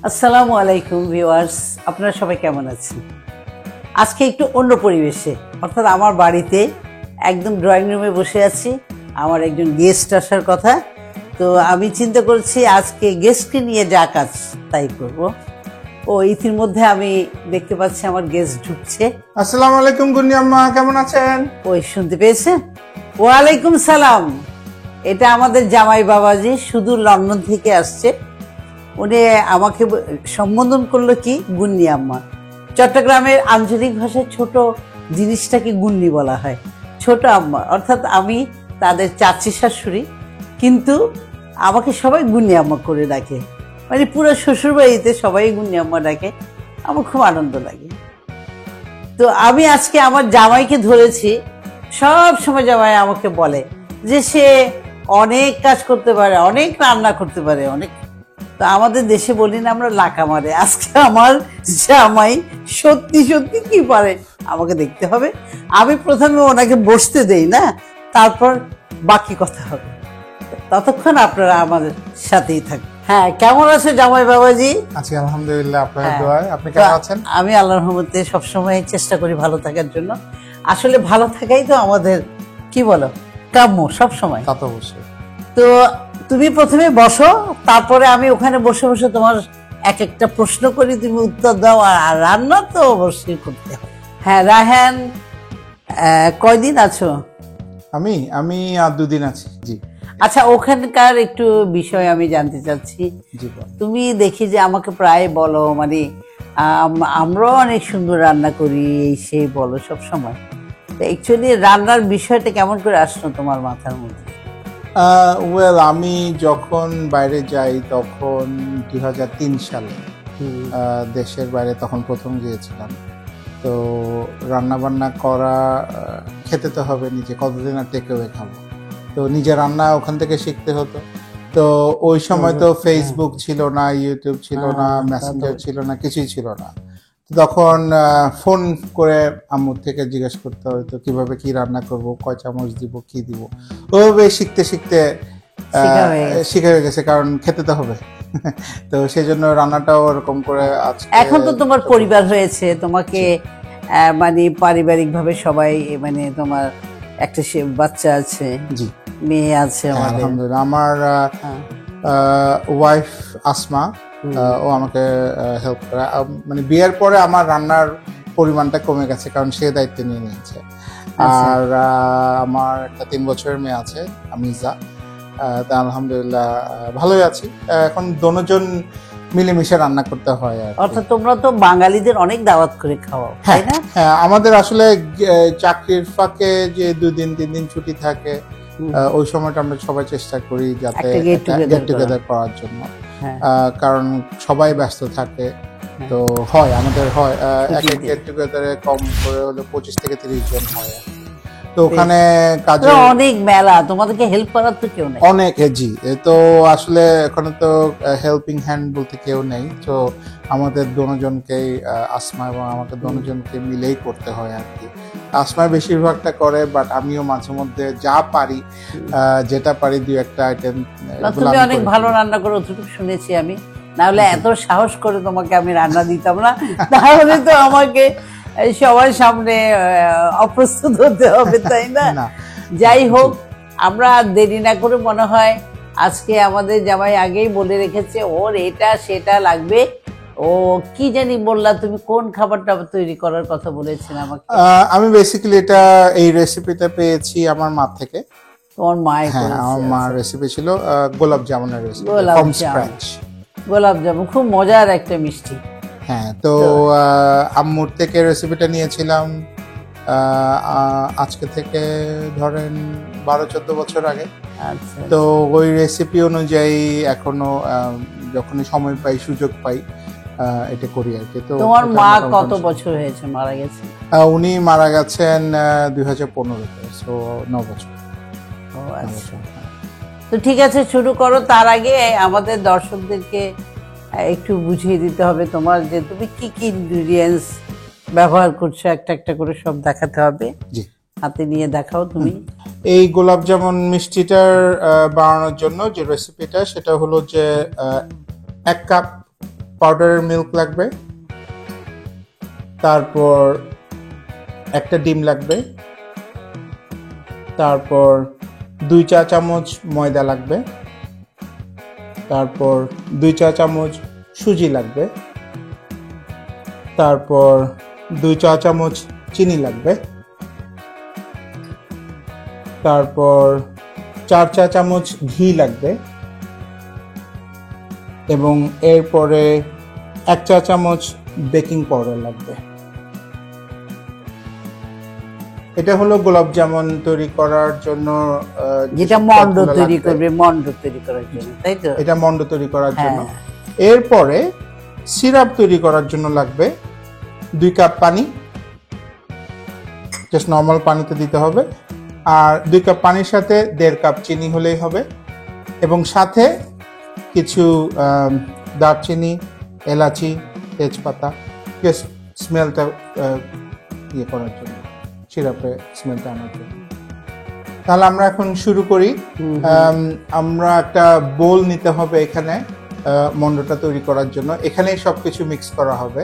আসসালামু আলাইকুম ভিউয়ার্স, আপনারা সবাই কেমন আছেন? আজকে একটু অন্য পরিবেশে, অর্থাৎ আমার বাড়িতে একদম ড্রয়িং রুমে বসে আছি। আমার একজন গেস্ট আসার কথা, তো আমি চিন্তা করছি আজকে গেস্টকে নিয়ে যা কাজ তাই করব। ইতিমধ্যে আমি দেখতে পাচ্ছি আমার গেস্ট ঢুকছে। আসসালামু আলাইকুম গুন্নি আম্মা, কেমন আছেন? শুনতে পেয়েছেন? ওয়ালাইকুম সালাম। এটা আমাদের জামাই বাবাজি, সুদূর লন্ডন থেকে আসছে। উনি আমাকে সম্বোধন করলো কি গুন্নি আম্মা। চট্টগ্রামের আঞ্চলিক ভাষায় ছোট জিনিসটাকে গুন্নি বলা হয়, ছোট আম্মা, অর্থাৎ আমি তাদের চাচি শাশুড়ি, কিন্তু আমাকে সবাই গুন্নি আম্মা করে ডাকে। মানে পুরো শ্বশুরবাড়িতে সবাই গুন্নি আম্মা ডাকে, আমার খুব আনন্দ লাগে। তো আমি আজকে আমার জামাইকে ধরেছি। সব সময় জামাই আমাকে বলে যে সে অনেক কাজ করতে পারে, অনেক রান্না করতে পারে, অনেক। তো আমাদের দেশে বলি না আমরা লাকা মারে, আজকে আমার জামাই সত্যি সত্যি কি পারে আমাকে দেখতে হবে। আমি প্রথমে ওনাকে বসতে দেই না, তারপর বাকি কথা হবে। ততক্ষণ আপনারা আমাদের সাথেই থাকুন। হ্যাঁ, কেমন আছে জামাই বাবাজি? আছি আলহামদুলিল্লাহ, আপনার দোয়ায়। আপনি কেমন আছেন? আমি আল্লাহর রহমতে সবসময় চেষ্টা করি ভালো থাকার জন্য। আসলে ভালো থাকাই তো আমাদের কি বলো কাম্য সব সময়। তা তো অবশ্যই। তো তুমি প্রথমে বসো, তারপরে আমি ওখানে বসে বসে তোমার এক একটা প্রশ্ন করি, তুমি উত্তর দাও। আর রান্না তো অবশ্যই করতে হবে। হ্যাঁ রায়হান, কয়দিন আছো? আমি আর 2 দিন আছি। জি। আচ্ছা, ওখানকার একটু বিষয় আমি জানতে চাচ্ছি। জি। তুমি দেখি যে আমাকে প্রায় বলো, মানে আমরাও অনেক সুন্দর রান্না করি, এই সেই বলো সব সময়। অ্যাকচুয়ালি রান্নার বিষয়টা কেমন করে আসলো তোমার মাথার মধ্যে? আমি যখন বাইরে যাই তখন 2003 সালে দেশের বাইরে তখন প্রথম গিয়েছিলাম। তো রান্না বান্না করা, খেতে তো হবে, নিজে কতদিন আর টেক অ্যাওয়ে খাবো। তো নিজে রান্না ওখান থেকে শিখতে হতো। তো ওই সময় তো ফেসবুক ছিল না, ইউটিউব ছিল না, মেসেঞ্জার ছিল না, কিছুই ছিল না। তখন ফোন করে আম্মুর থেকে জিজ্ঞেস করতে হতো কিভাবে কি রান্না করব, কয় চামচ দিব, কি দিব। ওইভাবে শিখতে শিখতে শিখে হয়ে গেছে, কারণ খেতে তো হবে। তো সেই জন্য রান্নাটাও ওরকম করে। এখন তো তোমার পরিবার হয়েছে, তোমাকে মানে পারিবারিক ভাবে সবাই, মানে তোমার একটা বাচ্চা আছে, জি, মেয়ে আছে। আলহামদুলিল্লাহ। আমার ওয়াইফ আসমা, ও আমাকে হেল্প করে। মানে বিয়ের পরে আমার রান্নার পরিমাণটা কমে গেছে, কারণ সে দায়িত্ব নিয়ে নিয়েছে। আর আমার একটা 3 বছরের মেয়ে আছে, আমিজা। তা আলহামদুলিল্লাহ ভালোই আছি। এখন দুজন মিলেমিশে রান্না করতে হয়। অর্থাৎ তোমরা তো বাঙালিদের অনেক দাওয়াত করে খাওয়াও, তাই না? হ্যাঁ, আমাদের আসলে চাকরির ফাঁকে যে 2 দিন 3 দিন ছুটি থাকে, ওই সময়টা আমরা সবাই চেষ্টা করি যাতে গেট টুগেদার করার জন্য। কারণ সবাই ব্যস্ত থাকে, তো হয় আমাদের হয় এক গেট টুগেদারে কম করে হলে 25 থেকে 30 জন হয়। তো ওখানে কাজে অনেক মেলা, তোমাদেরকে হেল্প করার তো কেউ নেই। অনেক। জি, তো আসলে এখানে তো হেল্পিং হ্যান্ড বলতে কেউ নেই। তো আমাদের দুজনকেই, আসমা এবং আমাকে দুজনকে মিলেই করতে হয় আর কি। আসমা বেশিরভাগটা করে, বাট আমিও মাঝে মধ্যে যা পারি, যেটা পারি 2-1টা আইটেম। তুমি অনেক ভালো রান্না করো, অতটুকু শুনেছি আমি। নাহলে এত সাহস করে তোমাকে আমি রান্না দিতাম না, তাহলে তো আমাকে সবার সামনে অপ্রস্তুত হতে হবে, তাই না? যাই হোক, আমরা দেরি না করে, মনে হয় আজকে আমাদের জামাই আগেই বলে রেখেছে ওর এটা সেটা লাগবে। ও কি জানি বললা তুমি, কোন খাবারটা তৈরি করার কথা বলেছেন আমাকে? আমি বেসিক্যালি এই রেসিপিটা পেয়েছি আমার মা থেকে। তোমার মায়ের? হ্যাঁ, আমার মার রেসিপি ছিল গোলাপ জামুনের রেসিপি, ফ্রম স্ক্র্যাচ। গোলাপ জামুন খুব মজার একটা মিষ্টি। হ্যাঁ, তো আম্মুর থেকে রেসিপিটা নিয়েছিলাম আজকে থেকে ধরেন 12-14 বছর আগে। আচ্ছা। তো ওই রেসিপি অনুযায়ী এখনো যখনই সময় পাই, সুযোগ পাই, এটা করি আর কি। তো তোমার মা কত বছর হয়েছে মারা গেছে? উনি মারা গেছেন 2015-তে, সো 9 বছর। ও আচ্ছা। তো ঠিক আছে, শুরু করো। তার আগে আমাদের দর্শকদেরকে একটু বুঝিয়ে দিতে হবে তোমার, যে তুমি কি কি ইনগ্রেডিয়েন্টস ব্যবহার করছো, একটা একটা করে সব দেখাতে হবে। জি, হাতে নিয়ে দেখাও তুমি। এই গোলাপ জামুন মিষ্টিটার বানানোর জন্য যে রেসিপিটা, সেটা হলো যে 1 কাপ পাউডারের মিল্ক লাগবে, তারপর একটা ডিম লাগবে, তারপর 2 চা চামচ ময়দা লাগবে, তারপর 2 চা চামচ সুজি লাগবে, তারপর 2 চা চামচ চিনি লাগবে, তারপর 4 চা চামচ ঘি লাগবে, এবং এরপরে 1 চা চামচ বেকিং পাউডার লাগবে। এটা হলো গোলাপ জামুন তৈরি করার জন্য যেটা মন্ড তৈরি করবে, মন্ড তৈরি করার জন্য, তাই তো? এটা মন্ড তৈরি করার জন্য। হ্যাঁ। এরপরে সিরাপ তৈরি করার জন্য লাগবে 2 কাপ পানি, জাস্ট নর্মাল পানিতে দিতে হবে। আর 2 কাপ পানির সাথে 1.5 কাপ চিনি হলেই হবে, এবং সাথে কিছু দারচিনি, এলাচি, তেজপাতা, জাস্ট স্মেলটা ইয়ে করার জন্য, সিরাপে স্মেলটা আনার জন্য। তাহলে আমরা এখন শুরু করি। আমরা একটা বোল নিতে হবে এখানে মন্ডটা তৈরি করার জন্য। এখানেই সবকিছু মিক্স করা হবে।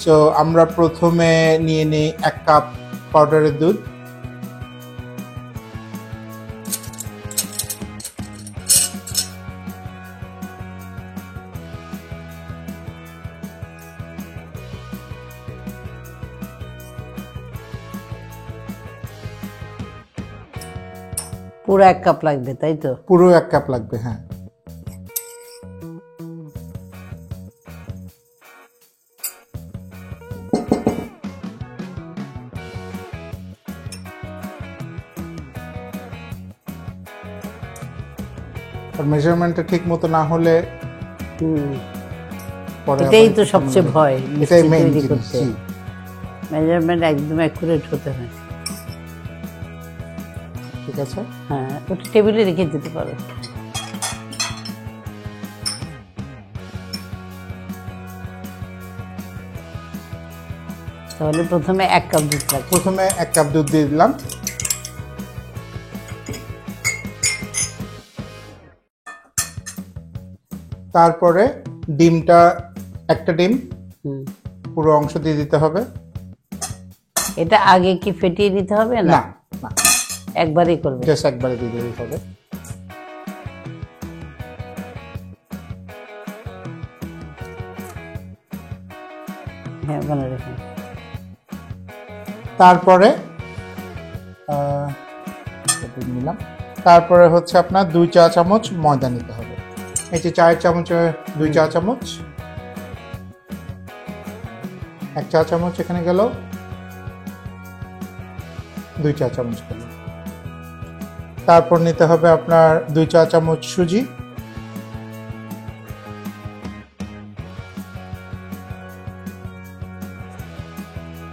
সো আমরা প্রথমে নিয়ে নিই 1 কাপ পাউডারের দুধ, পুরো 1 কাপ লাগবে, তাই তো? পুরো 1 কাপ লাগবে, হ্যাঁ। আর মেজারমেন্টটা ঠিক মতো না হলে পরে এটাই আবার তো সবচেয়ে ভয়, এটাই মেইন তৈরি জিনিস। করতে জি। মেজারমেন্ট একদম অ্যাকুরেট হতে হয়। ঠিক আছে। হ্যাঁ, ওটা টেবিলে রেখে দিতে পারো। তাহলে প্রথমে 1 কাপ দুধ লাগবে। প্রথমে 1 কাপ দুধ দিয়ে দিলাম, তারপরে ডিমটা, একটা ডিম পুরো অংশ দিয়ে দিতে হবে। এটা আগে কি ফেটিয়ে নিতে হবে? না, না না, একবারই করবে। জাস্ট একবারে দিয়ে দিলেই হবে। হ্যাঁ, ওখানে রেখে। তারপরে নিলাম, তারপরে হচ্ছে আপনার 2 চা চামচ ময়দা নিতে হবে। এই যে চায়ের চামচে 2 চা চামচ, 1 চা চামচ এখানে গেল, 2 চা চামচ গেল। তারপর নিতে হবে আপনার 2 চা চামচ সুজি,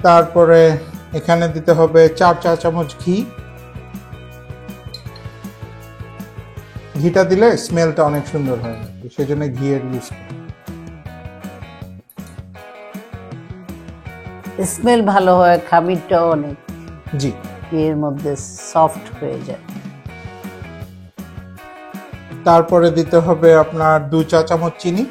তারপরে এখানে দিতে হবে 4 চা চামচ ঘি। ঘিটা দিলে স্মেলটা অনেক সুন্দর হয়, সেজন্য ঘিয়ের ইউজ করি। স্মেল ভালো হয়, খামিরটাও অনেক জি, এর মধ্যে সফট হয়ে যায়। তারপরে দিতে হবে আপনার 2 চা চামচ চিনি,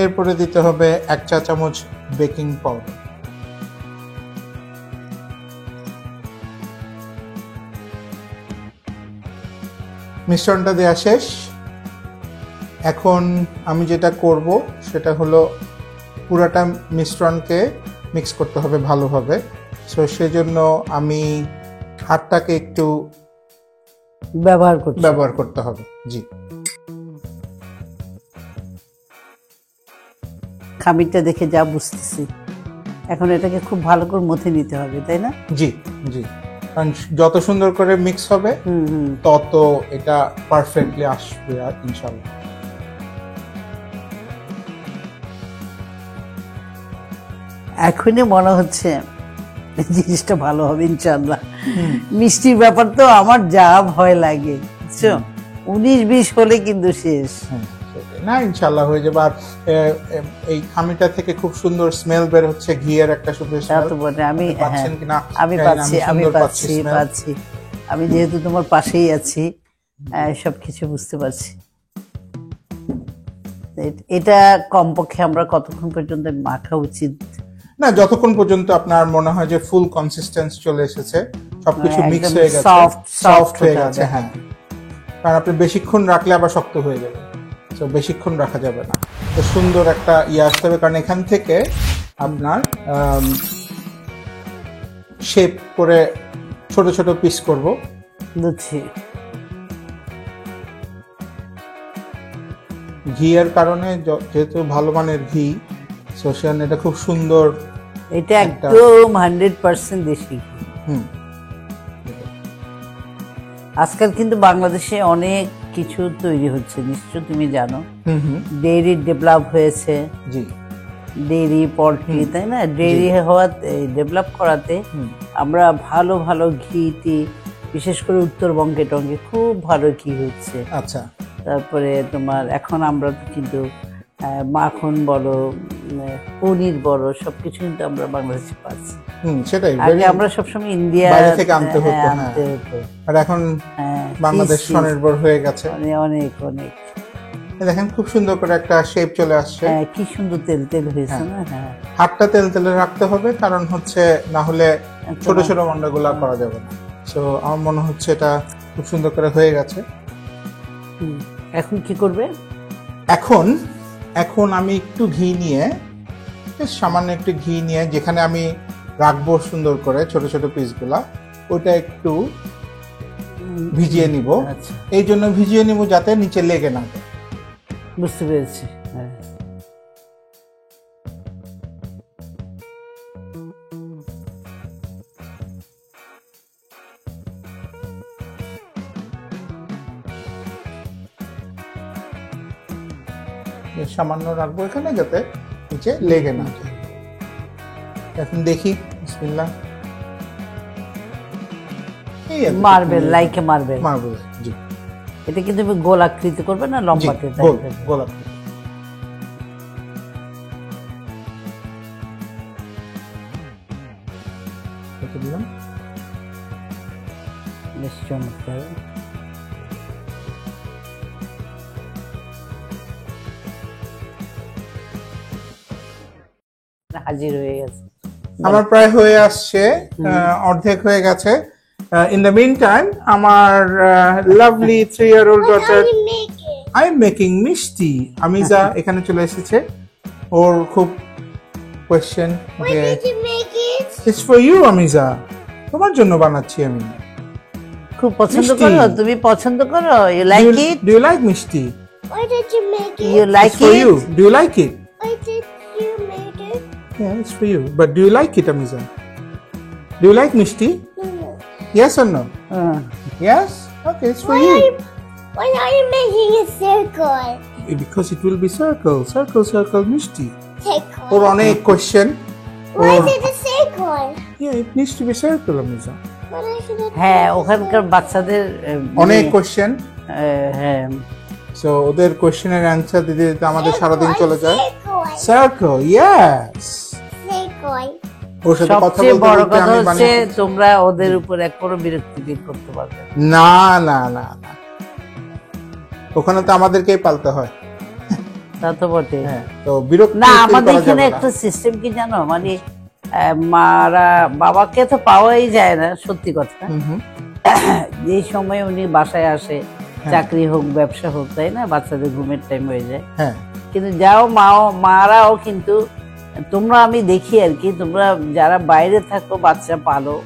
এরপরে দিতে হবে 1 চা চামচ বেকিং পাউডার। মিশ্রণটা দেওয়া শেষ। এখন আমি যেটা করব সেটা হলো পুরাটা মিশ্রণকে মিক্স করতে হবে ভালোভাবে। সো সেজন্য আমি হাতটাকে একটু ব্যবহার করতে হবে। জি, খামিরটা দেখে যা বুঝতেছি, এখন এটাকে খুব ভালো করে মথে নিতে হবে, তাই না? জি জি, কারণ যত সুন্দর করে মিক্স হবে তত এটা পারফেক্টলি আসবে ইনশাআল্লাহ। এখনই মনে হচ্ছে জিনিসটা ভালো হবে ইনশাআল্লাহ। মিষ্টির ব্যাপার তো আমার যা ভয় লাগে, বুঝছো, 19-20 হলে কিন্তু শেষ। না ইনশাল্লাহ হয়ে যাবে। আর এই খামিটা থেকে খুব সুন্দর স্মেল বের হচ্ছে, ঘিয়ের একটা সুন্দর তা স্মেল। তো বটে, আমি পাচ্ছেন কিনা আমি জানি না, পাচ্ছি, আমি সুন্দর পাচ্ছি smell। পাচ্ছি আমি যেহেতু তোমার পাশেই আছি, সবকিছু বুঝতে পারছি। এটা কমপক্ষে আমরা কতক্ষণ পর্যন্ত মাখা উচিত? না, যতক্ষণ পর্যন্ত আপনার মনে হয় যে ফুল কনসিস্টেন্স চলে এসেছে, সবকিছু একদম মিক্স হয়ে গেছে, soft সফট হয়ে হতে গেছে। হবে। হ্যাঁ, কারণ আপনি বেশিক্ষণ রাখলে আবার শক্ত হয়ে যাবে, তো বেশিক্ষণ রাখা যাবে না। তো সুন্দর একটা আসতে হবে, কারণ এখান থেকে আপনার শেপ করে ছোট ছোট পিস করব। বুঝছি। ঘিয়ের কারণে যেহেতু ভালো মানের ঘি, সো সেজন্য এটা খুব সুন্দর। এটা একদম 100% দেশি। হুম, আজকাল কিন্তু বাংলাদেশে অনেক কিছু তৈরি হচ্ছে, নিশ্চয় তুমি জানো। হুম, হুম, ডেইরি ডেভেলপ হয়েছে, জি, ডেইরি পোল্ট্রি, তাই না? ডেইরি হওয়াতে, ডেভেলপ করাতে আমরা ভালো ভালো ঘি টি, বিশেষ করে উত্তরবঙ্গে টঙ্গে খুব ভালো ঘি হচ্ছে। আচ্ছা, তারপরে তোমার এখন আমরা তো কিন্তু মাখন বলো, পনির বলো, সবকিছু কিন্তু আমরা বাংলাদেশে পাচ্ছি। সেটাই। আগে আমরা সবসময় ইন্ডিয়া বাইরে থেকে আনতে হতো, হ্যাঁ। আনতে হতো। আর এখন হ্যাঁ, বাংলাদেশ cheese, স্বনির্ভর হয়ে গেছে। অনেক অনেক। দেখেন খুব সুন্দর করে একটা শেপ চলে আসছে। হ্যাঁ, কি সুন্দর তেল তেল হয়েছে না? হ্যাঁ, হাতটা তেল তেলে রাখতে হবে, কারণ হচ্ছে না হলে ছোট ছোট মন্ডাগুলা করা যাবে না। সো আমার মনে হচ্ছে এটা খুব সুন্দর করে হয়ে গেছে। এখন কি করবে? এখন এখন আমি একটু ঘি নিয়ে, সামান্য একটু ঘি নিয়ে, যেখানে আমি রাখবো সুন্দর করে ছোট ছোট পিসগুলা, ওটা একটু ভিজিয়ে নিব। আচ্ছা, এই জন্য ভিজিয়ে নিব যাতে নিচে লেগে না যায়। বুঝতে পেরেছি। হ্যাঁ, সামান্য রাখবো এখানে যাতে নিচে লেগে না যায়। এখন দেখি, বিসমিল্লাহ। এই আর কি। Marble, like a marble. Marble, জি। এটা কি তুমি গোল আকৃতি করবে না জি, লম্বাতে? তাই গোল, তো? গোল আকৃতি। এটা দিলাম। বেশ চমৎকার। হাজির হয়ে গেছে। আমার প্রায় হয়ে আসছে, অর্ধেক হয়ে গেছে। ইন দ্য মিন টাইম আমার lovely 3-year-old daughter I am making মিষ্টি আমিজা এখানে চলে এসেছে। ওর খুব কোয়েশ্চেন যে ইটস ফর ইউ আমিজা, তোমার জন্য বানাচ্ছি আমি। খুব পছন্দ মিষ্টি। করো তুমি? পছন্দ করো? You like it? Do you like mishti? Why did you make it? You like It's for it? you. Do you like it? Why did you make it? Yeah, it's for you. But do you like it, Amiza? Do you like Mishti? No. Yes or no? Yes? Okay, it's for you. Why are you making a circle? Because it will be circle, circle, circle, Mishti. Circle. Or on a question. Why Or is it a circle? yeah, it needs to be circle, Amiza. But I should have. হ্যাঁ, ওখানকার বাচ্চাদের On a question. হ্যাঁ, So ওদের কোশ্চেনের answer দিতে দিতে আমাদের সারাদিন চলে যায়। Circle. Circle, yes. Circle. ওর সাথে কথা সবচেয়ে বলতে বড় বলতে কথা আমি হচ্ছে বানিয়ে তোমরা ওদের উপর এক কোনো বিরক্তি ফিল করতে পারবে না। না না না না, ওখানে তো আমাদেরকেই পালতে হয়। তা তো বটে। হ্যাঁ, তো বিরক্তি না, feel আমাদের করা এখানে যাবে না। একটা সিস্টেম কি জানো, মানে মারা বাবাকে তো পাওয়াই যায় না, সত্যি কথা। হুম, হুম, যে সময় উনি বাসায় আসে, চাকরি হোক ব্যবসা হোক, তাই না, বাচ্চাদের ঘুমের টাইম হয়ে যায়। হ্যাঁ, কিন্তু যাও মারাও কিন্তু, তোমরা আমি দেখি আর কি, তোমরা যারা বাইরে থাকো বাচ্চা পালো,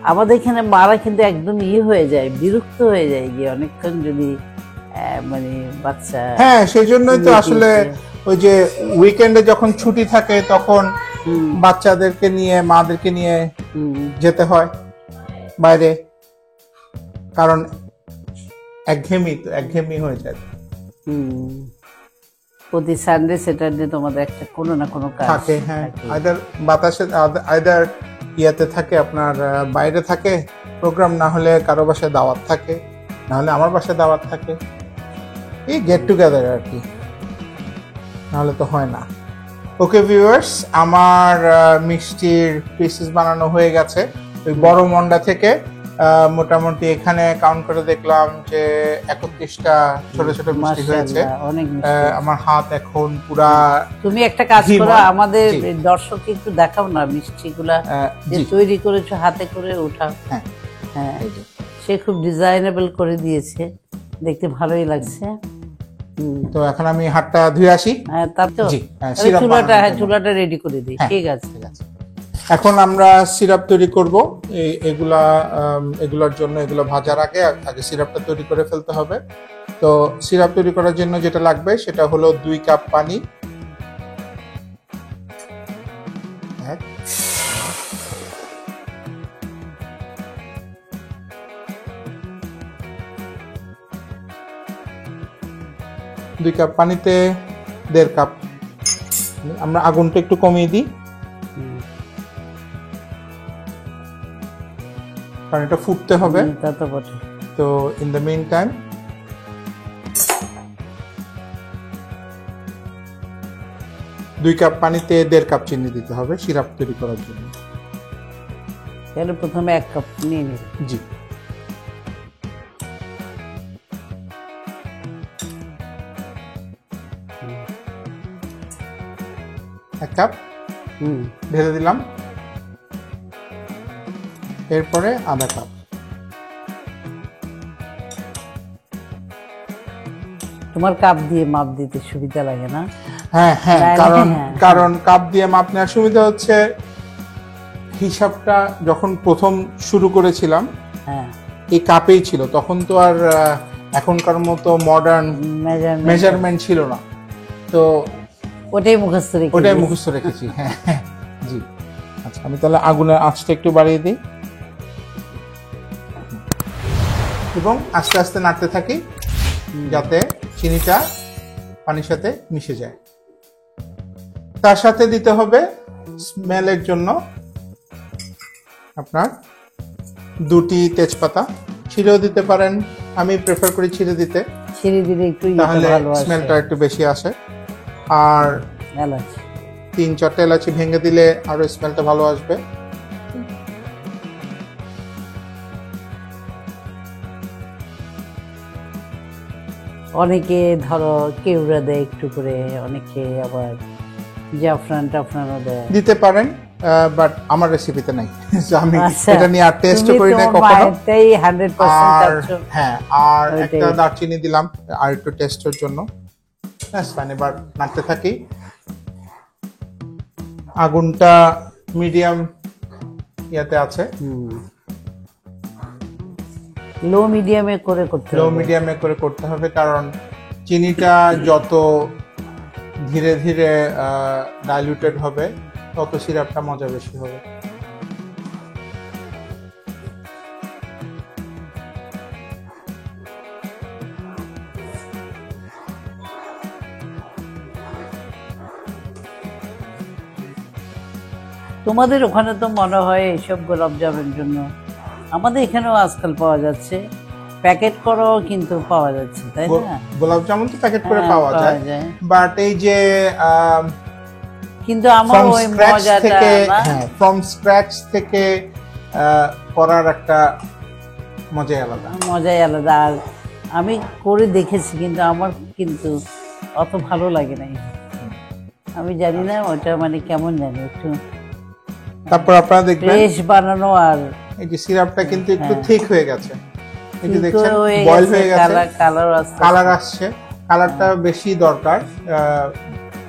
আমাদের এখানে মারা কিন্তু একদম হয়ে যায়, বিরক্ত হয়ে যায় গিয়ে অনেকক্ষণ যদি মানে বাচ্চা। হ্যাঁ, সেই জন্যই তো আসলে ওই যে উইকেন্ডে যখন ছুটি থাকে তখন বাচ্চাদেরকে নিয়ে, মাদেরকে নিয়ে যেতে হয় বাইরে, কারণ একঘেয়েমি হয়ে যায়। প্রতি সানডে স্যাটারডে তোমাদের একটা কোনো না কোনো কাজ থাকে, হ্যাঁ, থাকে। আইদার ইয়াতে থাকে, আপনার বাইরে থাকে প্রোগ্রাম, না হলে কারো বাসায় দাওয়াত থাকে, না হলে আমার বাসায় দাওয়াত থাকে, এই গেট টুগেদার আর কি। নাহলে তো হয় না। ওকে ভিউয়ার্স, আমার মিষ্টির পিসেস বানানো হয়ে গেছে। ওই বড় মন্ডা থেকে মোটামুটি এখানে কাউন্ট করে দেখলাম যে 31টা ছোট ছোট মিষ্টি হয়েছে। মাশাআল্লাহ, অনেক মিষ্টি। আমার হাত এখন পুরা তুমি একটা কাজ করো, ঘিময়। আমাদের জি। দর্শককে একটু দেখাও না মিষ্টিগুলা যে জি। তৈরি করেছো হাতে করে ওঠাও। হ্যাঁ। হ্যাঁ, সে খুব ডিজাইনেবল করে দিয়েছে, দেখতে ভালোই লাগছে। তো এখন আমি হাতটা ধুয়ে আসি। হ্যাঁ, তার তো জি, হ্যাঁ, তাহলে সিরাপ চুলাটা বানানোর জন্য। চুলাটা রেডি করে দিই। হ্যাঁ, ঠিক আছে। ঠিক আছে। এখন আমরা সিরাপ তৈরি করব। এগুলোর জন্য এগুলো ভাজার আগে আগে সিরাপটা তৈরি করে ফেলতে হবে। তো সিরাপ তৈরি করার জন্য যেটা লাগবে সেটা হলো 2 কাপ পানি, এক, 2 কাপ পানিতে 1.5 কাপ। আমরা আগুনটা একটু কমিয়ে দিই, কারণ এটা ফুটতে হবে। তা তো বটে। তো in the meantime 2 cup পানিতে 1.5 কাপ চিনি দিতে হবে সিরাপ তৈরি করার জন্য। তাহলে প্রথমে 1 কাপ নিয়ে নিই। জি। এক কাপ ঢেলে দিলাম। এরপরে আধা কাপ। তোমার কাপ দিয়ে মাপ দিতে সুবিধা লাগে না? হ্যাঁ হ্যাঁ, তাহলে কারণ হ্যাঁ। কারণ কাপ দিয়ে মাপ নেওয়ার সুবিধা হচ্ছে হিসাবটা যখন প্রথম শুরু করেছিলাম হ্যাঁ, এই কাপেই ছিল, তখন তো আর এখনকার মতো মডার্ন মেজারমেন্ট ছিল না। তো ওটাই মুখস্থ রেখে ওটাই দিয়েছি। মুখস্থ রেখেছি। হ্যাঁ হ্যাঁ, জি। আচ্ছা, আমি তাহলে আগুনের আঁচটা একটু বাড়িয়ে দিই এবং আস্তে আস্তে নাড়তে থাকি যাতে চিনিটা পানির সাথে মিশে যায়। তার সাথে দিতে হবে স্মেলের জন্য আপনার 2টি তেজপাতা, ছিঁড়েও দিতে পারেন, আমি প্রেফার করি ছিঁড়ে দিতে, ছিঁড়ে দিলে একটু তাহলে ভালো আসে। স্মেলটা একটু বেশি আসে। আর এলাচ 3-4টা এলাচি ভেঙে দিলে আরো স্মেলটা ভালো আসবে। অনেকে ধরো কেউড়া দেয় একটু করে, অনেকে আবার জাফরান টাফরানও দেয়। দিতে পারেন, বাট আমার রেসিপিতে নাই। So আমি আচ্ছা, এটা নিয়ে আর টেস্ট তুমি করি না তোমার কখনো। মায়েরটাই 100% আর চাচ্ছো। হ্যাঁ, আর ওইটাই। একটা দারচিনি দিলাম আর একটু টেস্টের জন্য। ব্যাস, এবার নাড়তে থাকি। আগুনটা মিডিয়াম ইয়াতে আছে, লো মিডিয়ামে করে করতে লো হবে। মিডিয়ামে করে করতে হবে, কারণ চিনিটা যত ধীরে ধীরে ডাইলুটেড হবে তত সিরাপটা মজা বেশি হবে। তোমাদের ওখানে তো মনে হয় এইসব গোলাপ জামের জন্য, আমাদের এখানেও আজকাল পাওয়া যাচ্ছে, প্যাকেট করাও কিন্তু পাওয়া যাচ্ছে, তাই না? গোলাপ জামুন তো প্যাকেট করে হ্যাঁ, পাওয়া যায়, বাট এই যে কিন্তু আমার ফ্রম ওই স্ক্র্যাচ মজাটা থেকে, না। হ্যাঁ, ফ্রম স্ক্র্যাচ থেকে করার একটা মজাই আলাদা। মজাই আলাদা। আর আমি করে দেখেছি, কিন্তু আমার কিন্তু অত ভালো লাগে নাই। আমি জানি না ওটা মানে কেমন, জানি একটু তারপর আপনারা দেখবেন ফ্রেশ বানানো। আর এই যে সিরাপটা কিন্তু একটু হ্যাঁ। ঠিক হয়ে গেছে, এই যে কিন্তু দেখছেন হয়ে বয়েল গেছে, হয়ে গেছে, কালার আসছে। কালার আসছে। কালারটা বেশি দরকার,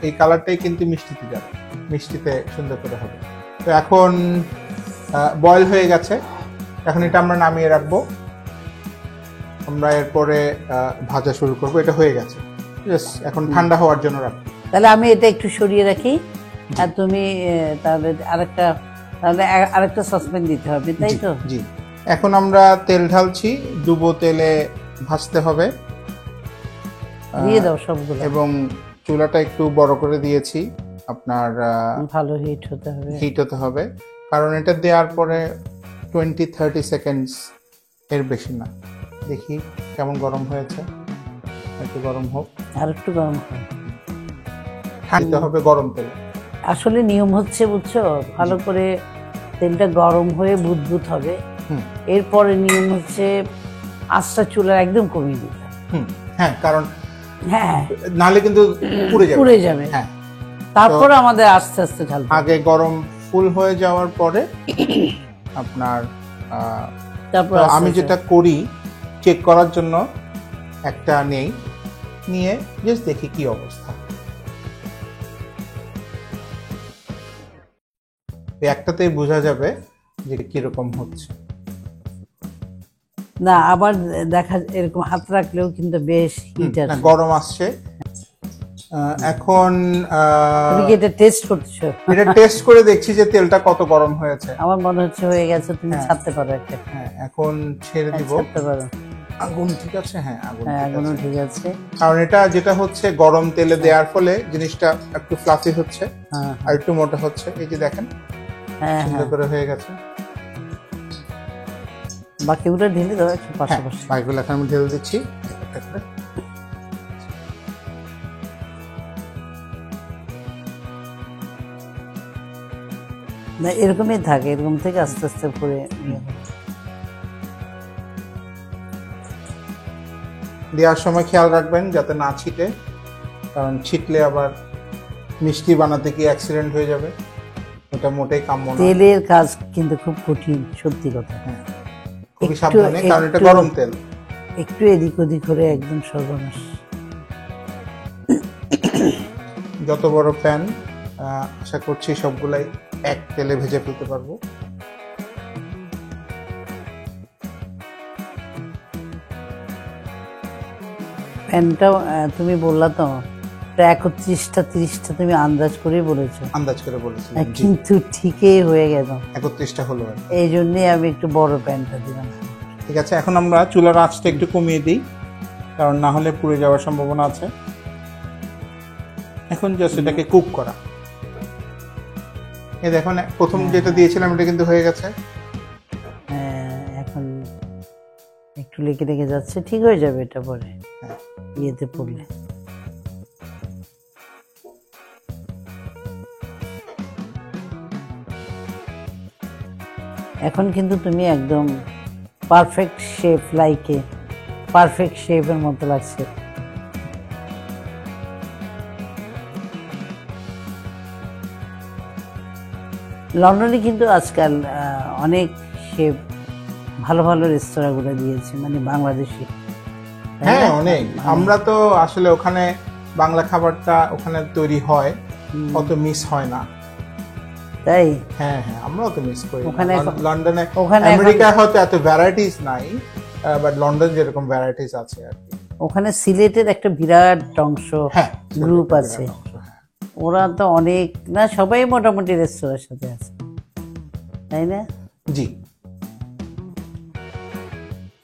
এই কালারটাই কিন্তু মিষ্টিতে যাবে, মিষ্টিতে সুন্দর করে হবে। তো এখন বয়েল হয়ে গেছে, এখন এটা আমরা নামিয়ে রাখবো। আমরা এরপরে ভাজা শুরু করব। এটা হয়ে গেছে, এখন ঠান্ডা হওয়ার জন্য রাখবো। তাহলে আমি এটা একটু সরিয়ে রাখি, আর তুমি তাহলে আরেকটা সসপ্যান দিতে হবে, তাই তো? জি। এখন আমরা তেল ঢালছি, ডুবো তেলে ভাজতে হবে। দিয়ে দাও সবগুলো, এবং চুলাটা একটু বড় করে দিয়েছি, আপনার ভালো হিট হতে হবে। হিট হতে হবে, কারণ এটা দেওয়ার পরে 20-30 সেকেন্ডস এর বেশি না। দেখি কেমন গরম হয়েছে, একটু গরম হোক। আর একটু গরম হয়। দিতে হবে গরম তেল। আসলে নিয়ম হচ্ছে বুঝছো, ভালো করে তেলটা গরম হয়ে বুদবুদ হবে, এরপরে নিয়ম হচ্ছে আঁচটা চুলার একদম কমিয়ে দিতে হবে। হ্যাঁ, কারণ হ্যাঁ নাহলে কিন্তু পুড়ে যাবে। হ্যাঁ, তারপর আমাদের আস্তে আস্তে ঢালতে হবে। আগে গরম ফুল হয়ে যাওয়ার পরে আপনার তারপর তো আস্তে আমি আস্তে- যেটা করি চেক করার জন্য একটা নিয়ে জাস্ট দেখি কি অবস্থা। এই একটাতেই বোঝা যাবে যে কিরকম হচ্ছে। না আবার দেখা এরকম হাত রাখলেও কিন্তু বেশ হিট না, আছে। গরম আসছে। এখন তুমি কি এটা টেস্ট করছো? এটা টেস্ট করে দেখছি যে তেলটা কত গরম হয়েছে। আমার মনে হচ্ছে হয়ে গেছে, তুমি হ্যাঁ। ছাড়তে পারো একটা। হ্যাঁ, এখন ছেড়ে দিব। ছাড়তে পারো। আগুন ঠিক আছে? হ্যাঁ, আগুন হ্যাঁ ঠিক এখনো আছে। ঠিক আছে। কারণ এটা যেটা হচ্ছে গরম তেলে দেওয়ার ফলে জিনিসটা একটু ফ্লাফি হচ্ছে হ্যাঁ আর একটু মোটা হচ্ছে। এই যে দেখেন হ্যাঁ সুন্দর হ্যাঁ, করে হয়ে গেছে। বাকিগুলো ঢেলে দাও একটু হ্যাঁ, পাশাপাশি। বাকিগুলো এখন আমি ঢেলে দিচ্ছি একটা করে। না এরকমই থাকে, এরকম থেকে আস্তে আস্তে করে নিয়ে হবে। দেওয়ার সময় খেয়াল রাখবেন যাতে না ছিটে, কারণ ছিটলে আবার মিষ্টি বানাতে কি অ্যাক্সিডেন্ট হয়ে যাবে, এটা মোটেই কাম্য না। তেলের কাজ কিন্তু খুব কঠিন, সত্যি কথা। হ্যাঁ, খুবই একটু- সাবধানে, কারণ এটা একটু- গরম তেল। একটু এদিক ওদিক করে একদম সর্বনাশ। যত বড় প্যান আশা করছি সবগুলাই এক তেলে ভেজে ফেলতে পারবো। প্যানটাও তুমি বললা তো প্রায় 31টা 30টা তুমি আন্দাজ করেই বলেছো। আন্দাজ করে বলেছিলাম, জি, কিন্তু ঠিকই হয়ে গেল। 31টা হলো আর কি। এই জন্যই আমি একটু বড় প্যানটা দিলাম। ঠিক আছে, এখন আমরা চুলার আঁচটা একটু কমিয়ে দিই, কারণ না হলে পুড়ে যাওয়ার সম্ভাবনা আছে। এখন জাস্ট এটাকে কুক করা। এই দেখুন প্রথম যেটা দিয়েছিলাম এটা কিন্তু হয়ে গেছে। এখন একটু লেগে লেগে যাচ্ছে, ঠিক হয়ে যাবে এটা পরে হ্যাঁ। ইয়েতে পড়লে। এখন কিন্তু তুমি একদম পারফেক্ট শেপ, লাইকে পারফেক্ট শেপের মতো লাগছে। লন্ডনে কিন্তু আজকাল অনেক শেফ ভালো ভালো রেস্তোরাঁগুলো দিয়েছে, মানে বাংলাদেশি। তাই হ্যাঁ, না? অনেক। আমরা তো আসলে ওখানে বাংলা খাবারটা ওখানে তৈরি হয়, অত মিস হয় না। তাই হ্যাঁ হ্যাঁ, আমরাও তো মিস করি। ওখানে এখন- লন্ডনে, ওখানে এখন- আমেরিকায় হয়তো এত ভ্যারাইটিস নাই, বাট লন্ডন যেরকম ভ্যারাইটিস আছে আর কি। ওখানে সিলেটের একটা বিরাট অংশ হ্যাঁ, গ্রুপ সেটা একটা আছে, বিরাট অংশ, হ্যাঁ। ওরা তো অনেক না, সবাই মোটামুটি রেস্তোরাঁর সাথে আছে, তাই না? জি,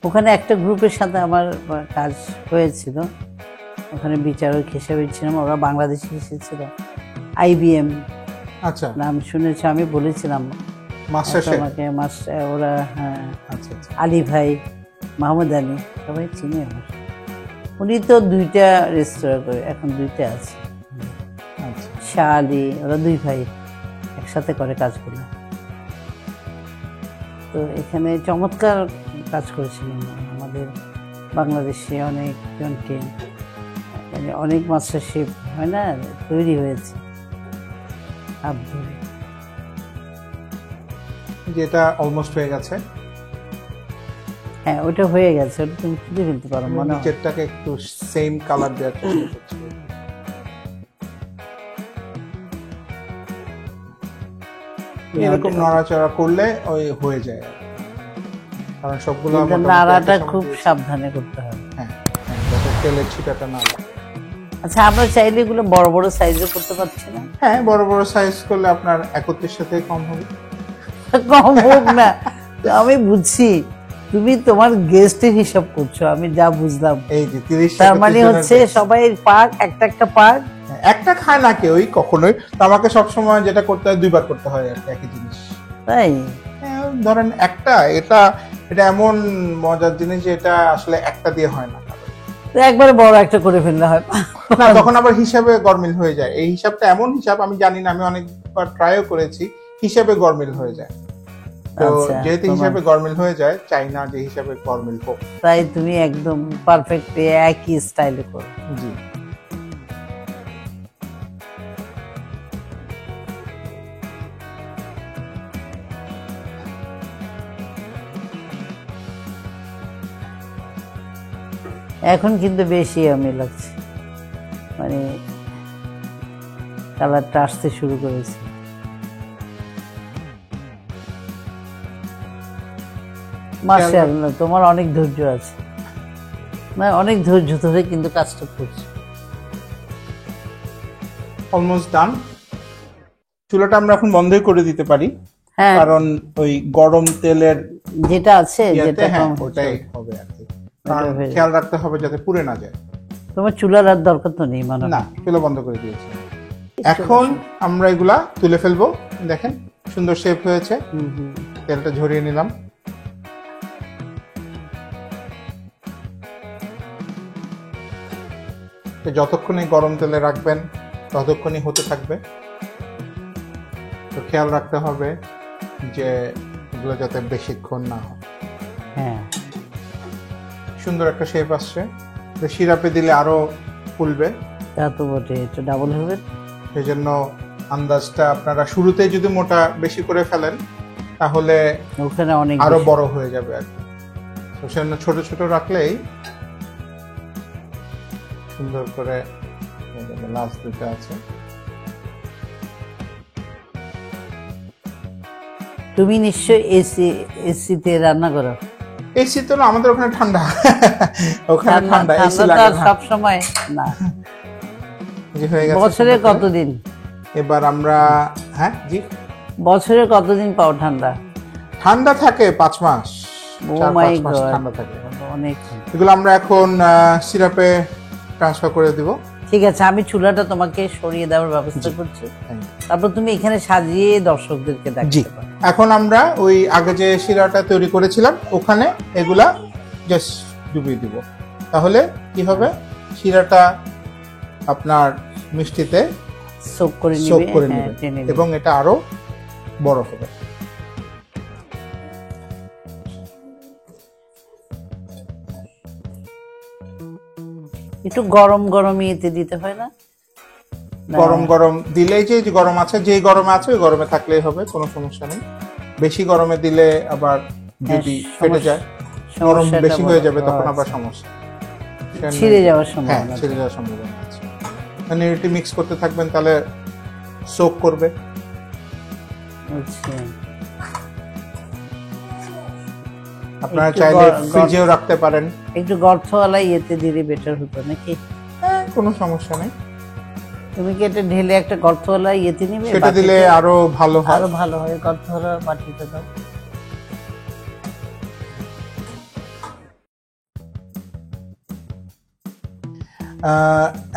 ওখানে একটা গ্রুপের সাথে আমার কাজ হয়েছিল, ওখানে বিচারক হিসেবে ছিলাম, ওরা বাংলাদেশি এসেছিল। IBM আচ্ছা, নাম শুনেছ, আমি বলেছিলাম মাস্টার শেফ। আমাকে মাস্টার, ওরা হ্যাঁ, আচ্ছা আচ্ছা, আলী ভাই, মাহমুদ আলী, সবাই চিনি আমার। উনি তো 2টা রেস্তোরাঁ করে, এখন 2টা আছে। আচ্ছা। শাহ আলী, ওরা 2 ভাই একসাথে করে কাজগুলো। তো এখানে চমৎকার কাজ করেছিলেন আমাদের বাংলাদেশে অনেকজনকে, মানে অনেক মাস্টার শেফ হয় না তৈরি হয়েছে হাত ধরে। যেটা অলমোস্ট হয়ে গেছে। হ্যাঁ ওটা হয়ে গেছে, ওটা তুমি খুঁজে ফেলতে পারো আমি মনে হয়। নিচেরটাকে একটু সেম কালার দেওয়ার চেষ্টা করছি। এরকম নড়াচড়া করলে ওই হয়ে যায় আর কি। কারণ সবগুলো কিন্তু মোটামুটি নাড়াটা একই সময় খুব দিয়েছি। সাবধানে করতে হবে। হ্যাঁ হ্যাঁ, যাতে তেলের ছিটাটা না লাগে। আচ্ছা আমরা চাইলে এগুলো বড় বড় সাইজে করতে পারছি না? হ্যাঁ, বড় বড় সাইজ করলে আপনার 31 সাথে কম হবে। কম হোক না, তো আমি বুঝছি তুমি তোমার গেস্টের হিসাব করছো, আমি যা বুঝলাম। এই যে 30 তার মানে হচ্ছে সবাই পাক একটা একটা পাক। একটা খায় না কেউই কখনোই, তো আমাকে সবসময় যেটা করতে হয় 2বার করতে হয় আর কি, একই জিনিস। তাই হ্যাঁ, ধরেন এটা এমন মজার জিনিস যে এটা আসলে একটা দিয়ে হয় না। তো একবারে বড় একটা করে ফেললে হয়। না, তখন আবার হিসাবে গরমিল হয়ে যায়। এই হিসাবটা এমন হিসাব আমি জানি না, আমি অনেকবার ট্রাইও করেছি, হিসাবে গরমিল হয়ে যায়। তো আচ্ছা, যেহেতু হিসাবে গরমিল হয়ে যায়, চাই না যে হিসাবে গরমিল হোক। তাই তুমি একদম পারফেক্ট একই স্টাইলে করো। জি। এখন কিন্তু বেশি আমি লাগছে, মানে কালারটা আসতে শুরু করেছে। মাশাআল্লাহ, তোমার অনেক ধৈর্য আছে, না অনেক ধৈর্য ধরে কিন্তু কাজটা করছো। Almost done. চুলাটা আমরা এখন বন্ধই করে দিতে পারি, হ্যাঁ, কারণ ওই গরম তেলের যেটা আছে যেটা হ্যাঁ, কম ওটাই হচ্ছে। হবে আর কি। ওটা কারণ হয়ে খেয়াল রাখতে হবে যাতে পুড়ে না যায়। তোমার চুলার আর দরকার তো নেই মানে। না, চুলা বন্ধ করে দিয়েছি। এখন আমরা এগুলা তুলে ফেলবো। দেখেন সুন্দর শেপ হয়েছে। তেলটা ঝরিয়ে নিলাম। তো যতক্ষণই গরম তেলে রাখবেন ততক্ষণই হতে থাকবে। তো খেয়াল রাখতে হবে যে এগুলো যাতে বেশিক্ষণ না হয়। হ্যাঁ, সুন্দর একটা শেপ আসছে। তো সিরাপে দিলে আরো ফুলবে, তা তো বটে, এটা ডাবল হবে। সেই জন্য আন্দাজটা আপনারা শুরুতে যদি মোটা বেশি করে ফেলেন তাহলে ওখানে অনেক আরো বেশি। বড় হয়ে যাবে আর কি। তো সেজন্য ছোট ছোট রাখলেই সুন্দর করে। লাস্ট দুটো আছে। তুমি নিশ্চয়ই এসিতে রান্না করো? এসি তো না, আমাদের ওখানে ঠান্ডা। ওখানে ঠান্ডা, এসি ঠান্ডা লাগে তো না। সব সময় না। জি, হয়ে গেছে। বছরে কতদিন? এবার আমরা, হ্যাঁ জি, বছরে কতদিন পাও ঠান্ডা? ঠান্ডা থাকে 5 মাস, ও 4-5 মাই মাস গড, ঠান্ডা থাকে। অনেক। এগুলো আমরা এখন সিরাপে ট্রান্সফার করে দিব। ঠিক আছে, আমি চুলাটা তোমাকে সরিয়ে দেওয়ার ব্যবস্থা করছি, তারপর তুমি এখানে সাজিয়ে দর্শকদেরকে জি, দেখাতে পারো। এখন আমরা ওই আগে যে শিরাটা তৈরি করেছিলাম ওখানে এগুলা জাস্ট ডুবিয়ে দিব। তাহলে কি হবে, শিরাটা আপনার মিষ্টিতে সোক করে সোক নিবে, করে হ্যাঁ, নেবে টেনে নিবে। এবং এটা আরো বড় হবে। একটু গরম গরম ইয়েতে দিতে হয় না? গরম গরম দিলেই যে গরম আছে, যেই গরমে আছে ওই গরমে থাকলেই হবে, কোনো সমস্যা নেই। বেশি গরমে দিলে আবার যদি ফেটে যায়, নরম সমস্যাটা বেশি হয়ে বড়। যাবে, তখন আচ্ছা। আবার সমস্যা, ছিঁড়ে যাওয়ার হ্যাঁ সম্ভাবনা। ছিঁড়ে যাওয়ার সম্ভাবনা আছে। মানে এটি মিক্স করতে থাকবেন, তাহলে সোক করবে। আচ্ছা, আপনারা একটু চাইলে গরম- ফ্রিজেও রাখতে পারেন, একটু গর্তওয়ালা ইয়েতে দিলে বেটার হতো নাকি? কোনো সমস্যা নেই। তুমি কি এটা ঢেলে একটা গর্তওয়ালা ইয়েতে নিবে? সেটা বাটিতে? দিলে আরো ভালো হয়। আরো ভালো হয়, গর্তওয়ালা বাটিতে দাও।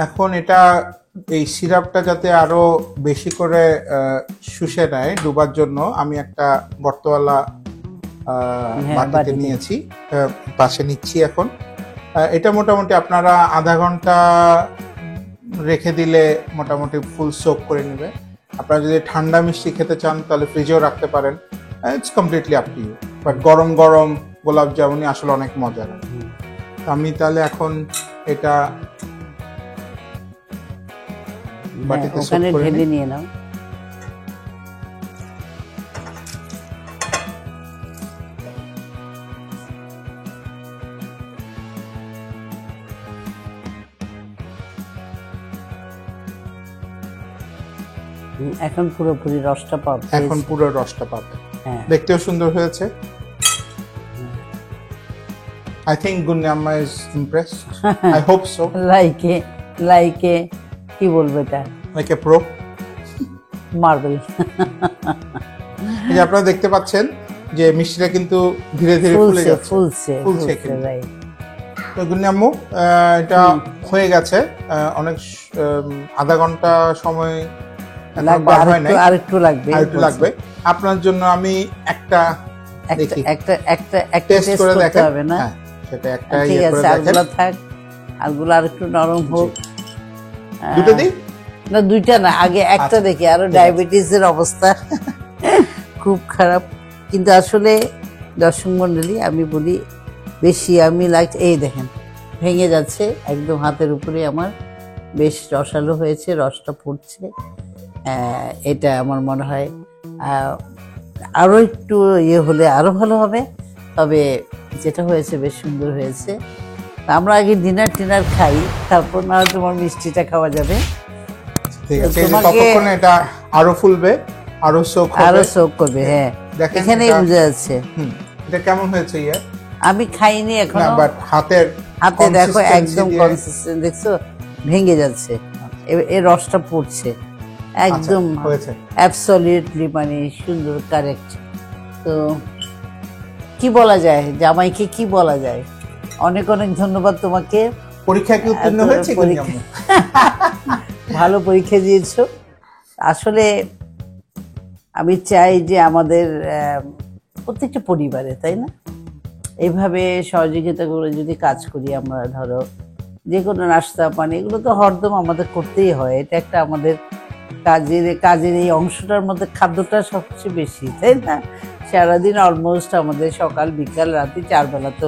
এখন এটা এই সিরাপটা যাতে আরো বেশি করে শুষে নেয় ডুবার জন্য আমি একটা গর্তওয়ালা হ্যাঁ, বাটিতে বাটিতে। নিয়েছি, পাশে নিচ্ছি এখন। এটা মোটামুটি আপনারা আধা ঘন্টা রেখে দিলে মোটামুটি ফুল সোক করে নেবে। আপনারা যদি ঠান্ডা মিষ্টি খেতে চান তাহলে ফ্রিজেও রাখতে পারেন, it's completely up to you. But গরম গরম গোলাপ জামুনি আসলে অনেক মজার। আমি তাহলে এখন এটা হ্যাঁ, বাটিতে সোক ওখানে করে ঢেলে নিই। নিয়ে নাও। এখন পুরোপুরি রসটা পাবে। এখন পুরো রসটা পাবে, হ্যাঁ, দেখতেও সুন্দর হয়েছে। I think Gunnamma is impress, I hope so. লাইকে লাইকে কি বলবো এটা, লাইক এ প্রো। মার্বেল। এই যে আপনারা দেখতে পাচ্ছেন যে মিষ্টিটা কিন্তু ধীরে ধীরে ফুলে ফুলছে যাচ্ছে, ফুলছে ফুলছে ফুলছে, কিন্তু। রাইট। তো গুন্নাম্মু এটা হয়ে গেছে, অনেক আধা ঘন্টা সময় এখনো লাগবে, পার হয় নাই, আরেকটু লাগবে, আরেকটু লাগবে। আপনার জন্য আমি একটা দেখি একটা টেস্ট করে করতে দেখেন। হবে না? হ্যাঁ, সেটা একটা ঠিক ইয়ে আছে, করে দেখেন। আরগুলো থাক, আলগুলো আর একটু নরম হোক। দুটো দিই? না, দুইটা না, আগে একটা দেখি। আরো ডায়াবেটিসের অবস্থা খুব খারাপ। কিন্তু আসলে দর্শক মন্ডলী, আমি বলি বেশি আমি লাইক, এই দেখেন ভেঙে যাচ্ছে একদম হাতের উপরে আমার, বেশ রসালো হয়েছে, রসটা পড়ছে। এটা আমার মনে হয় আরো একটু ইয়ে হলে আরো ভালো হবে, তবে যেটা হয়েছে বেশ সুন্দর হয়েছে। আমরা আগে ডিনার খাই, তারপর না হয় তোমার মিষ্টিটা খাওয়া যাবে। ঠিক আছে, তোমাকে ততক্ষণ এটা আরো ফুলবে, আরো সোক হবে, আরো সোক করবে। হ্যাঁ, দেখেন এখানেই এটা- বোঝা যাচ্ছে। এটা কেমন হয়েছে ইয়ে? আমি খাইনি না, এখনো। বাট হাতে দেখো consistency একদম দিয়ে- কনসিস্টেন্ট, দেখছো ভেঙে যাচ্ছে, এর রসটা পড়ছে একদম আচ্ছা, হয়েছে। অ্যাবসলিউটলি, মানে সুন্দর, কারেক্ট। তো কি বলা যায়, জামাইকে কি বলা যায়? অনেক অনেক ধন্যবাদ তোমাকে। পরীক্ষা কি উত্তীর্ণ এত হয়েছে কি পরীক্ষা- আম্মু? ভালো পরীক্ষা দিয়েছো। আসলে আমি চাই যে আমাদের প্রত্যেকটা পরিবারে, তাই না, এইভাবে সহযোগিতা করে যদি কাজ করি আমরা, ধরো যে কোনো নাস্তা পানি, এগুলো তো হরদম আমাদের করতেই হয়। এটা একটা আমাদের কাজের এই অংশটার মধ্যে খাদ্যটা সবচেয়ে বেশি, তাই না? সারাদিন অলমোস্ট আমাদের সকাল বিকাল রাতে 4 বেলা তো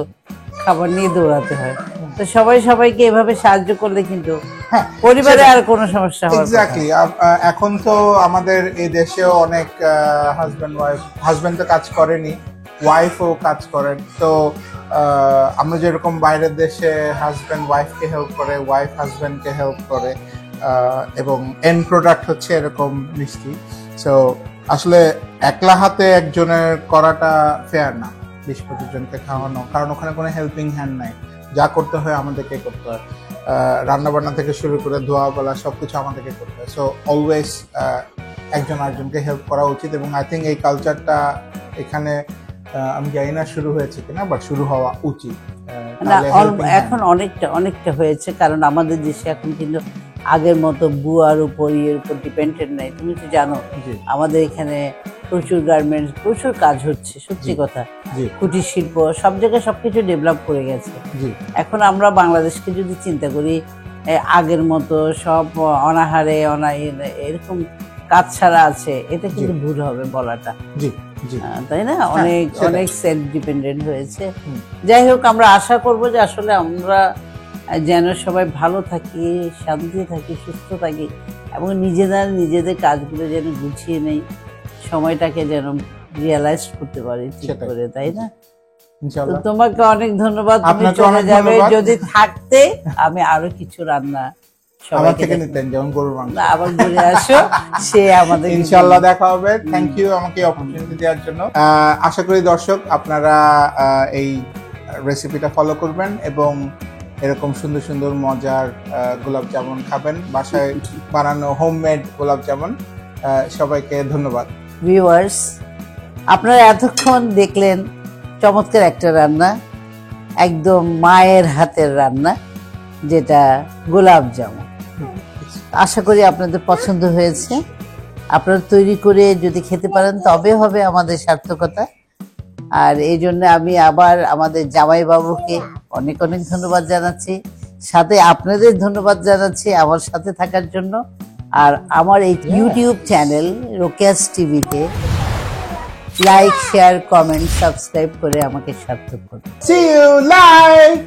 খাবার নিয়ে দৌড়াতে হয়। তো সবাই সবাইকে এভাবে সাহায্য করলে কিন্তু হ্যাঁ, পরিবারে আর কোনো সমস্যা হওয়ার কথা না। এক্স্যাক্টলি। এখন তো আমাদের এই দেশেও অনেক হাজব্যান্ড তো কাজ করেনি, ওয়াইফও কাজ করেন। তো আমরা যেরকম বাইরের দেশে হাজব্যান্ড ওয়াইফকে হেল্প করে, ওয়াইফ হাজব্যান্ডকে হেল্প করে, এবং এন্ড প্রোডাক্ট হচ্ছে এরকম মিষ্টি। সো আসলে একলা হাতে একজনের করাটা ফেয়ার না, 20-25 জনকে খাওয়ানো, কারণ ওখানে কোনো হেল্পিং হ্যান্ড নাই। যা করতে হয় আমাদেরকে করতে হয়, রান্না বান্না থেকে শুরু করে ধোয়া গলা সবকিছু আমাদেরকে করতে হয়। সো অলওয়েজ একজন আরেকজনকে হেল্প করা উচিত, এবং আই থিঙ্ক এই কালচারটা এখানে আমি জানি না শুরু হয়েছে কিনা, বাট শুরু হওয়া উচিত। না, তাহলে helping hand- এখন অনেকটা হয়েছে, কারণ আমাদের দেশে এখন কিন্তু আগের মতো বুয়ার উপর ইয়ের উপর ডিপেন্ডেন্ট নাই। তুমি তো জানো জি, আমাদের এখানে প্রচুর গার্মেন্টস, প্রচুর কাজ হচ্ছে, সত্যি জি। কথা। জি, কুটির শিল্প সব জায়গায় সবকিছু ডেভেলপ করে গেছে। জি, এখন আমরা বাংলাদেশকে যদি চিন্তা করি, আগের মতো সব অনাহারে এরকম কাজ ছাড়া আছে, এটা কিন্তু জি। ভুল হবে বলাটা, জি, জি। তাই না? অনেক সেটাই। অনেক সেলফ ডিপেন্ডেন্ট হয়েছে। হুম। যাই হোক, আমরা আশা করব যে আসলে আমরা যেন সবাই ভালো থাকি, শান্তি থাকি, সুস্থ থাকি, এবং নিজেদের কাজগুলো যেন গুছিয়ে নেই, সময়টাকে যেন রিয়েলাইজ করতে পারি ঠিক সেটাই। করে, তাই না? তো ইনশাআল্লাহ। তোমাকে অনেক ধন্যবাদ। তুমি আপনাকে চলে অনেক যাবে, ধন্যবাদ। যদি থাকতে আমি আরো কিছু রান্না আমার সবাইকে থেকে দেখাবো। নিতেন, যেমন গরুর মাংস। আবার ঘুরে আসো, সে আমাদের ইনশাআল্লাহ দেখা হবে। থ্যাংক ইউ আমাকে অপরচুনিটি দেওয়ার জন্য। আশা করি দর্শক আপনারা এই রেসিপিটা ফলো করবেন এবং এরকম সুন্দর সুন্দর মজার গোলাপ জামুন খাবেন, বাসায় বানানো হোমমেড গোলাপ জামুন। সবাইকে ধন্যবাদ। ভিউয়ার্স, আপনারা এতক্ষণ দেখলেন চমৎকার একটা রান্না, একদম মায়ের হাতের রান্না, যেটা গোলাপ জামুন। আশা করি আপনাদের পছন্দ হয়েছে। আপনারা তৈরি করে যদি খেতে পারেন তবে হবে আমাদের সার্থকতা। আর এই জন্য আমি আবার আমাদের জামাইবাবুকে অনেক অনেক ধন্যবাদ জানাচ্ছি, সাথে আপনাদের ধন্যবাদ জানাচ্ছি আমার সাথে থাকার জন্য। আর আমার এই ইউটিউব চ্যানেল রোকেয়াস টিভিকে লাইক, শেয়ার, কমেন্ট, সাবস্ক্রাইব করে আমাকে সার্থক করুন। See you live.